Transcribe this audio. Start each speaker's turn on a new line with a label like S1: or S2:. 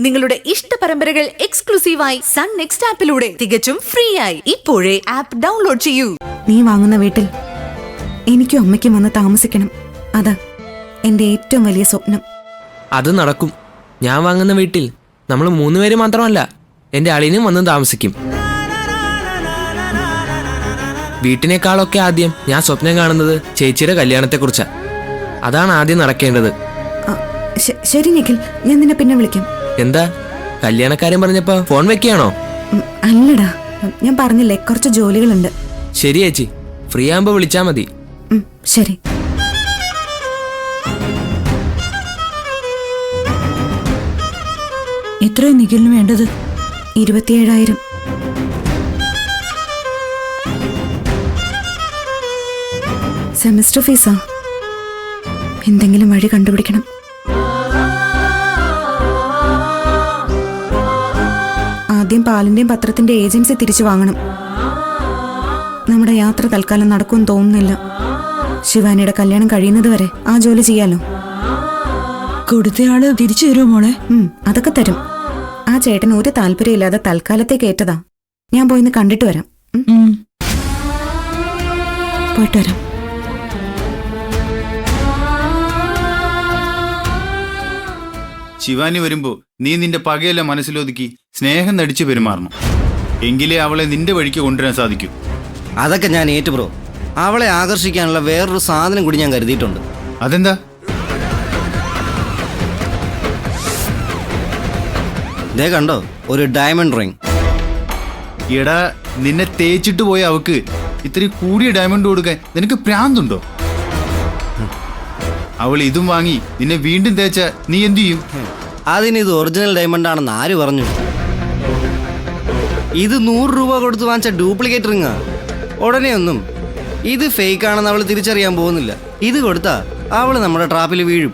S1: നിങ്ങളുടെ ഇഷ്ട പരമ്പരകൾ എക്സ്ക്ലൂസീവായി സൺ നെക്സ്റ്റ് ആപ്പിലൂടെ തികച്ചും ഫ്രീ ആയി ഇപ്പോഴേ ആപ്പ് ഡൗൺലോഡ് ചെയ്യൂ.
S2: നീ വാങ്ങുന്ന വീട്ടിൽ എനിക്കും അമ്മയ്ക്കും വന്ന് താമസിക്കണം. അതാ എന്റെ ഏറ്റവും വലിയ സ്വപ്നം.
S3: അത് നടക്കും. ഞാൻ വാങ്ങുന്ന വീട്ടിൽ നമ്മൾ 3 പേര് മാത്രമല്ല, എൻ്റെ അളിയനും വന്ന് താമസിക്കും. വീട്ടിനേക്കാളൊക്കെ ആദ്യം ഞാൻ സ്വപ്നം കാണുന്നത് ചേച്ചിയുടെ കല്യാണത്തെക്കുറിച്ചാണ്. അതാണ് ആദ്യം നടക്കേണ്ടത്.
S2: ശരി നിഖിൽ, ഞാൻ നിന്നെ പിന്നെ വിളിക്കാം.
S3: എന്താ കല്യാണക്കാരൻ പറഞ്ഞപ്പോ ഫോൺ വെക്കുകയാണോ?
S2: അല്ലടാ, ഞാൻ പറഞ്ഞില്ലേ കുറച്ച് ജോലികളുണ്ട്.
S3: ശരി ചേച്ചി, ഫ്രീ ആകുമ്പോ വിളിച്ചാ മതി.
S2: ശരി.
S4: എത്രയും നിഖിലിന് വേണ്ടത്?
S2: 27,000. സെമസ്റ്റർ ഫീസാ. എന്തെങ്കിലും വഴി കണ്ടുപിടിക്കണം. ആദ്യം പാലിന്റെയും പത്രത്തിന്റെ ഏജൻസി തിരിച്ചു വാങ്ങണം. നമ്മുടെ യാത്ര തൽക്കാലം നടക്കുമെന്ന് തോന്നുന്നില്ല. ശിവാനിയുടെ കല്യാണം കഴിയുന്നത് വരെ ആ ജോലി ചെയ്യാലോ.
S4: കൊടുത്തയാള് തിരിച്ചു തരുമോ മോളെ?
S2: അതൊക്കെ തരും. ആ ചേട്ടൻ ഒരു താല്പര്യമില്ലാതെ തൽക്കാലത്തേക്ക് ഏറ്റതാ. ഞാൻ പോയിന്ന് കണ്ടിട്ട് വരാം. പോയിട്ട് വരാം.
S5: ശിവാനി വരുമ്പോ നീ നിന്റെ പകയെല്ലാം മനസ്സിലൊതുക്കി സ്നേഹം നടിച്ചു പെരുമാറണം. എങ്കിലേ അവളെ നിന്റെ വഴിക്ക് കൊണ്ടുവരാൻ സാധിക്കൂ.
S6: അതൊക്കെ ഞാൻ ഏറ്റു ബ്രോ. അവളെ ആകർഷിക്കാനുള്ള വേറൊരു സാധനം കൂടി ഞാൻ കരുതിയിട്ടുണ്ട്.
S5: അതെന്താ?
S6: ദേ കണ്ടോ, ഒരു ഡയമണ്ട് റിംഗ്.
S5: എടാ, നിന്നെ തേച്ചിട്ട് പോയ അവക്ക് ഇത്തിരി കൂടിയ ഡയമണ്ട് കൊടുക്കാൻ നിനക്ക് പ്രാന്തുണ്ടോ? അവൾ ഇതും വാങ്ങി നിന്നെ വീണ്ടും തേച്ച നീ എന്തു ചെയ്യും?
S6: അതിനിത് ഒറിജിനൽ ഡയമണ്ട് ആണെന്ന് ആര് പറഞ്ഞു? ഇത് 100 രൂപ കൊടുത്ത് വാങ്ങിച്ച ഡ്യൂപ്ലിക്കേറ്റ് റിങ്ങാ. ഉടനെ ഒന്നും ഇത് ഫേക്ക് ആണെന്ന് അവൾ തിരിച്ചറിയാൻ പോകുന്നില്ല. ഇത് കൊടുത്താ അവൾ നമ്മുടെ ട്രാപ്പിൽ വീഴും.